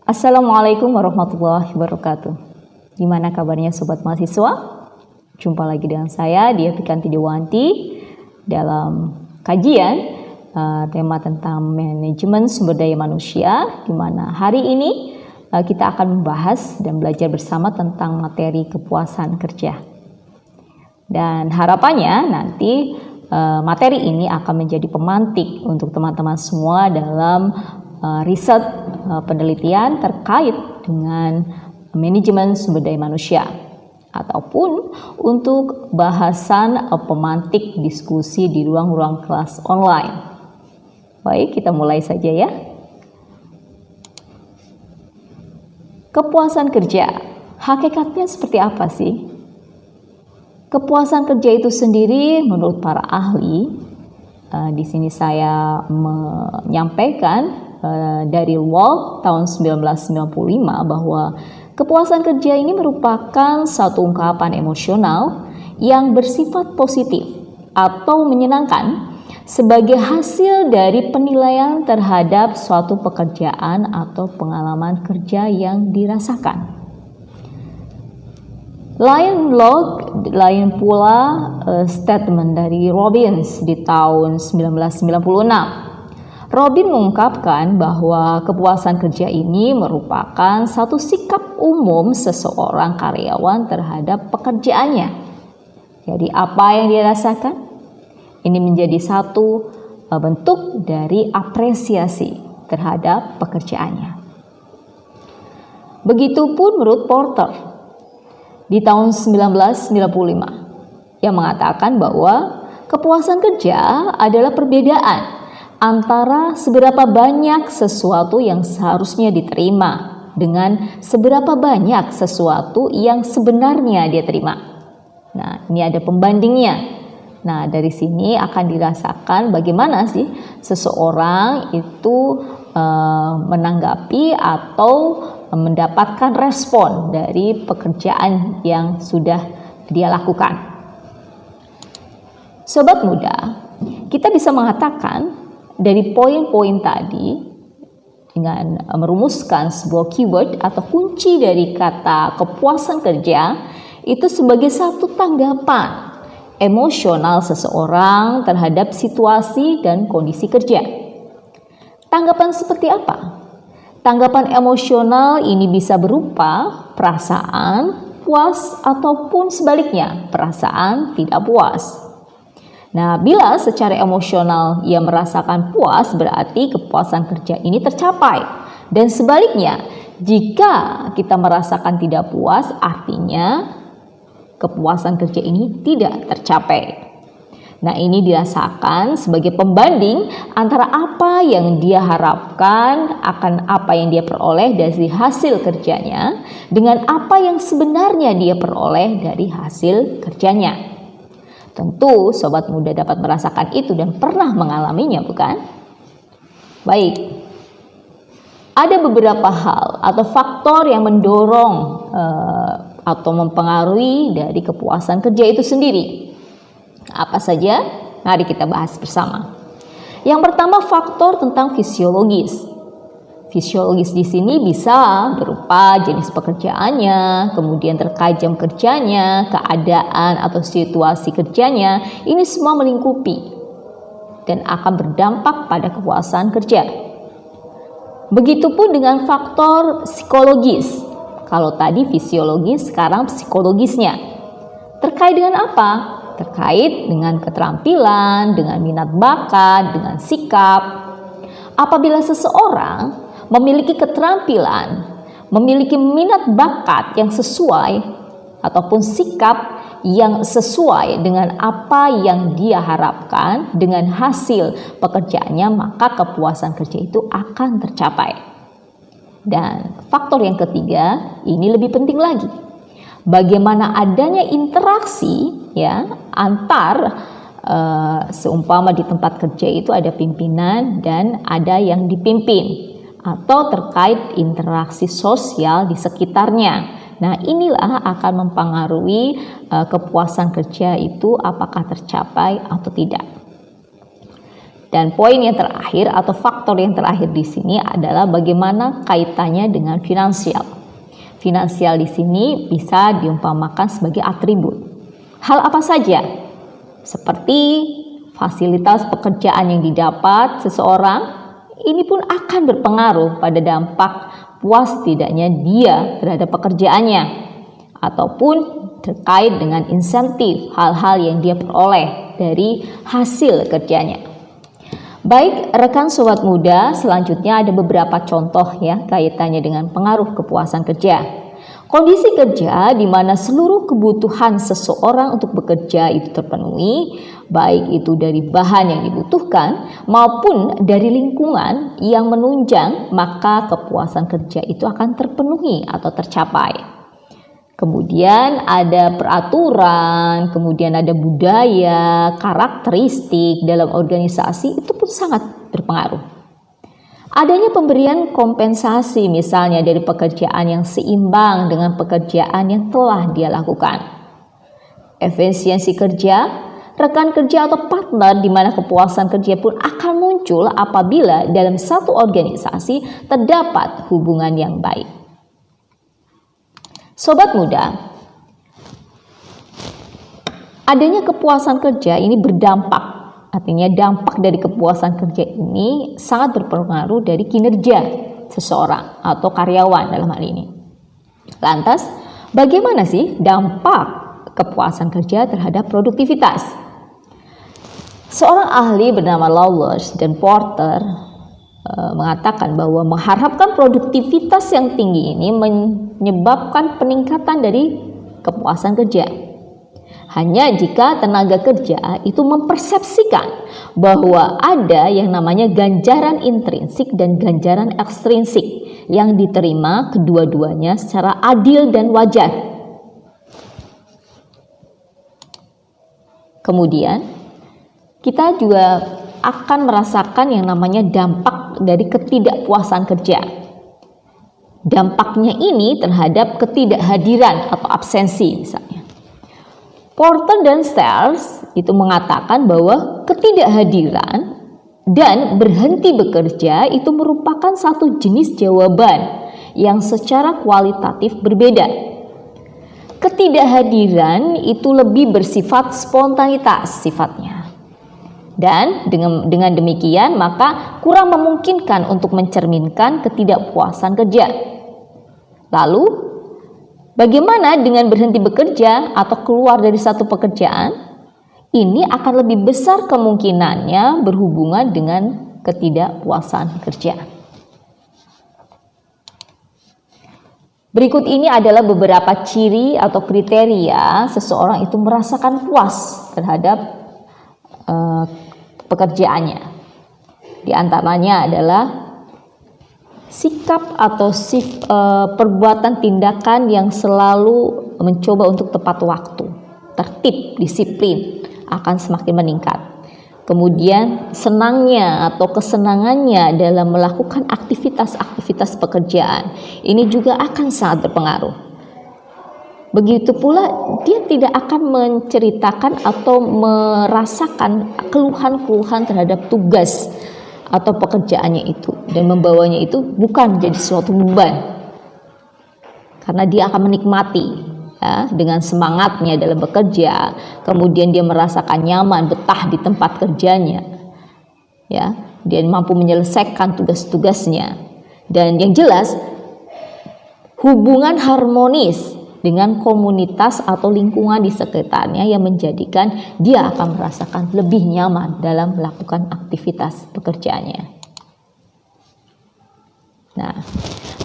Assalamualaikum warahmatullahi wabarakatuh. Gimana kabarnya sobat mahasiswa? Jumpa lagi dengan saya Dia Pikanti Dewanti dalam kajian tema tentang manajemen sumber daya manusia, di mana hari ini kita akan membahas dan belajar bersama tentang materi kepuasan kerja. Dan harapannya nanti materi ini akan menjadi pemantik untuk teman-teman semua dalam riset penelitian terkait dengan manajemen sumber daya manusia, ataupun untuk bahasan pemantik diskusi di ruang-ruang kelas online. Baik, kita mulai saja ya. Kepuasan kerja, hakikatnya seperti apa sih? Kepuasan kerja itu sendiri menurut para ahli, di sini saya menyampaikan dari Wald tahun 1995 bahwa kepuasan kerja ini merupakan satu ungkapan emosional yang bersifat positif atau menyenangkan sebagai hasil dari penilaian terhadap suatu pekerjaan atau pengalaman kerja yang dirasakan. Lain pula statement dari Robbins di tahun 1996. Robin mengungkapkan bahwa kepuasan kerja ini merupakan satu sikap umum seseorang karyawan terhadap pekerjaannya. Jadi apa yang dia rasakan? Ini menjadi satu bentuk dari apresiasi terhadap pekerjaannya. Begitupun menurut Porter di tahun 1995 yang mengatakan bahwa kepuasan kerja adalah perbedaan antara seberapa banyak sesuatu yang seharusnya diterima dengan seberapa banyak sesuatu yang sebenarnya dia terima. Nah, ini ada pembandingnya. Nah, dari sini akan dirasakan bagaimana sih seseorang itu menanggapi atau mendapatkan respon dari pekerjaan yang sudah dia lakukan. Sobat muda, kita bisa mengatakan dari poin-poin tadi dengan merumuskan sebuah keyword atau kunci dari kata kepuasan kerja itu sebagai satu tanggapan emosional seseorang terhadap situasi dan kondisi kerja. Tanggapan seperti apa? Tanggapan emosional ini bisa berupa perasaan puas ataupun sebaliknya, perasaan tidak puas. Nah, bila secara emosional ia merasakan puas, berarti kepuasan kerja ini tercapai. Dan sebaliknya, jika kita merasakan tidak puas, artinya kepuasan kerja ini tidak tercapai. Nah, ini dirasakan sebagai pembanding antara apa yang dia harapkan akan apa yang dia peroleh dari hasil kerjanya dengan apa yang sebenarnya dia peroleh dari hasil kerjanya. Tentu sobat muda dapat merasakan itu dan pernah mengalaminya, bukan? Baik, ada beberapa hal atau faktor yang mendorong atau mempengaruhi dari kepuasan kerja itu sendiri. Apa saja? Mari kita bahas bersama. Yang pertama, faktor tentang fisiologis. Fisiologis di sini bisa berupa jenis pekerjaannya, kemudian terkait jam kerjanya, keadaan atau situasi kerjanya. Ini semua melingkupi dan akan berdampak pada kepuasan kerja. Begitupun dengan faktor psikologis. Kalau tadi fisiologis, sekarang psikologisnya. Terkait dengan apa? Terkait dengan keterampilan, dengan minat bakat, dengan sikap. Apabila seseorang memiliki keterampilan, memiliki minat bakat yang sesuai ataupun sikap yang sesuai dengan apa yang dia harapkan dengan hasil pekerjaannya, maka kepuasan kerja itu akan tercapai. Dan faktor yang ketiga, ini lebih penting lagi. Bagaimana adanya interaksi ya antar seumpama di tempat kerja itu ada pimpinan dan ada yang dipimpin, atau terkait interaksi sosial di sekitarnya. Nah, inilah akan mempengaruhi kepuasan kerja itu apakah tercapai atau tidak. Dan poin yang terakhir atau faktor yang terakhir di sini adalah bagaimana kaitannya dengan finansial. Finansial di sini bisa diumpamakan sebagai atribut. Hal apa saja? Seperti fasilitas pekerjaan yang didapat seseorang, ini pun akan berpengaruh pada dampak puas tidaknya dia terhadap pekerjaannya, ataupun terkait dengan insentif hal-hal yang dia peroleh dari hasil kerjanya. Baik rekan sobat muda, selanjutnya ada beberapa contoh ya kaitannya dengan pengaruh kepuasan kerja. Kondisi kerja di mana seluruh kebutuhan seseorang untuk bekerja itu terpenuhi, baik itu dari bahan yang dibutuhkan maupun dari lingkungan yang menunjang, maka kepuasan kerja itu akan terpenuhi atau tercapai. Kemudian ada peraturan, kemudian ada budaya, karakteristik dalam organisasi itu pun sangat berpengaruh. Adanya pemberian kompensasi misalnya dari pekerjaan yang seimbang dengan pekerjaan yang telah dia lakukan. Efisiensi kerja, rekan kerja atau partner di mana kepuasan kerja pun akan muncul apabila dalam satu organisasi terdapat hubungan yang baik. Sobat muda, adanya kepuasan kerja ini berdampak, artinya dampak dari kepuasan kerja ini sangat berpengaruh dari kinerja seseorang atau karyawan dalam hal ini. Lantas, bagaimana sih dampak kepuasan kerja terhadap produktivitas? Seorang ahli bernama Lawless dan Porter mengatakan bahwa mengharapkan produktivitas yang tinggi ini menyebabkan peningkatan dari kepuasan kerja. Hanya jika tenaga kerja itu mempersepsikan bahwa ada yang namanya ganjaran intrinsik dan ganjaran ekstrinsik yang diterima kedua-duanya secara adil dan wajar. Kemudian kita juga akan merasakan yang namanya dampak dari ketidakpuasan kerja. Dampaknya ini terhadap ketidakhadiran atau absensi misalnya. Porter dan Stiles itu mengatakan bahwa ketidakhadiran dan berhenti bekerja itu merupakan satu jenis jawaban yang secara kualitatif berbeda. Ketidakhadiran itu lebih bersifat spontanitas sifatnya. Dan dengan demikian maka kurang memungkinkan untuk mencerminkan ketidakpuasan kerja. Lalu, bagaimana dengan berhenti bekerja atau keluar dari satu pekerjaan? Ini akan lebih besar kemungkinannya berhubungan dengan ketidakpuasan kerja. Berikut ini adalah beberapa ciri atau kriteria seseorang itu merasakan puas terhadap pekerjaannya. Di antaranya adalah sikap atau perbuatan tindakan yang selalu mencoba untuk tepat waktu, tertib, disiplin akan semakin meningkat. Kemudian senangnya atau kesenangannya dalam melakukan aktivitas-aktivitas pekerjaan ini juga akan sangat berpengaruh. Begitu pula dia tidak akan menceritakan atau merasakan keluhan-keluhan terhadap tugas atau pekerjaannya itu dan membawanya itu bukan menjadi suatu beban, karena dia akan menikmati ya, dengan semangatnya dalam bekerja, kemudian dia merasakan nyaman, betah di tempat kerjanya, ya, dia mampu menyelesaikan tugas-tugasnya, dan yang jelas hubungan harmonis dengan komunitas atau lingkungan di sekitarnya yang menjadikan dia akan merasakan lebih nyaman dalam melakukan aktivitas pekerjaannya. Nah,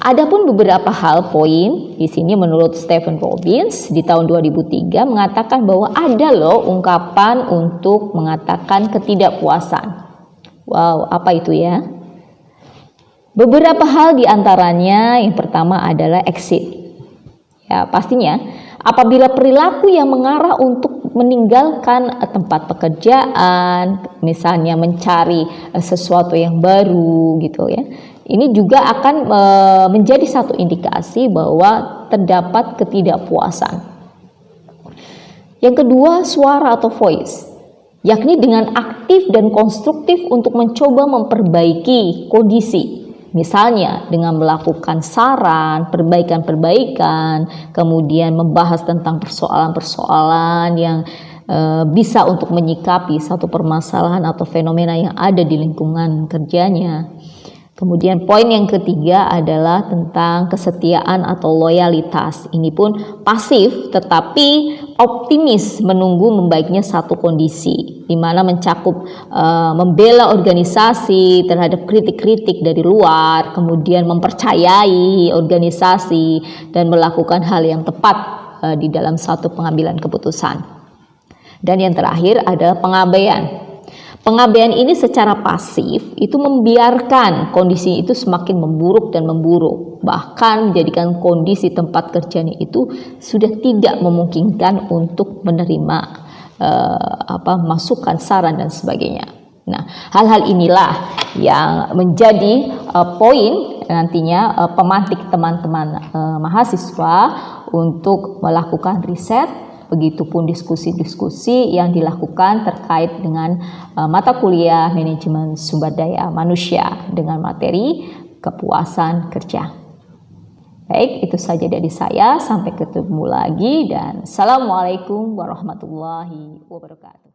adapun beberapa hal poin di sini menurut Stephen Robbins di tahun 2003 mengatakan bahwa ada loh ungkapan untuk mengatakan ketidakpuasan. Wow, apa itu ya? Beberapa hal di antaranya yang pertama adalah exit. Ya, pastinya apabila perilaku yang mengarah untuk meninggalkan tempat pekerjaan, misalnya mencari sesuatu yang baru gitu ya. Ini juga akan menjadi satu indikasi bahwa terdapat ketidakpuasan. Yang kedua, suara atau voice. yakni dengan aktif dan konstruktif untuk mencoba memperbaiki kondisi. Misalnya dengan melakukan saran, perbaikan-perbaikan, kemudian membahas tentang persoalan-persoalan yang bisa untuk menyikapi satu permasalahan atau fenomena yang ada di lingkungan kerjanya. Kemudian poin yang ketiga adalah tentang kesetiaan atau loyalitas. Ini pun pasif tetapi optimis menunggu membaiknya satu kondisi, di mana mencakup membela organisasi terhadap kritik-kritik dari luar, kemudian mempercayai organisasi dan melakukan hal yang tepat di dalam satu pengambilan keputusan. Dan yang terakhir adalah pengabaian. Pengabaian ini secara pasif itu membiarkan kondisi itu semakin memburuk dan memburuk, bahkan menjadikan kondisi tempat kerjanya itu sudah tidak memungkinkan untuk menerima masukan, saran dan sebagainya. Nah, hal-hal inilah yang menjadi poin nantinya pemantik teman-teman mahasiswa untuk melakukan riset. Begitupun diskusi-diskusi yang dilakukan terkait dengan mata kuliah manajemen sumber daya manusia dengan materi kepuasan kerja. Baik, itu saja dari saya. Sampai ketemu lagi dan Assalamualaikum warahmatullahi wabarakatuh.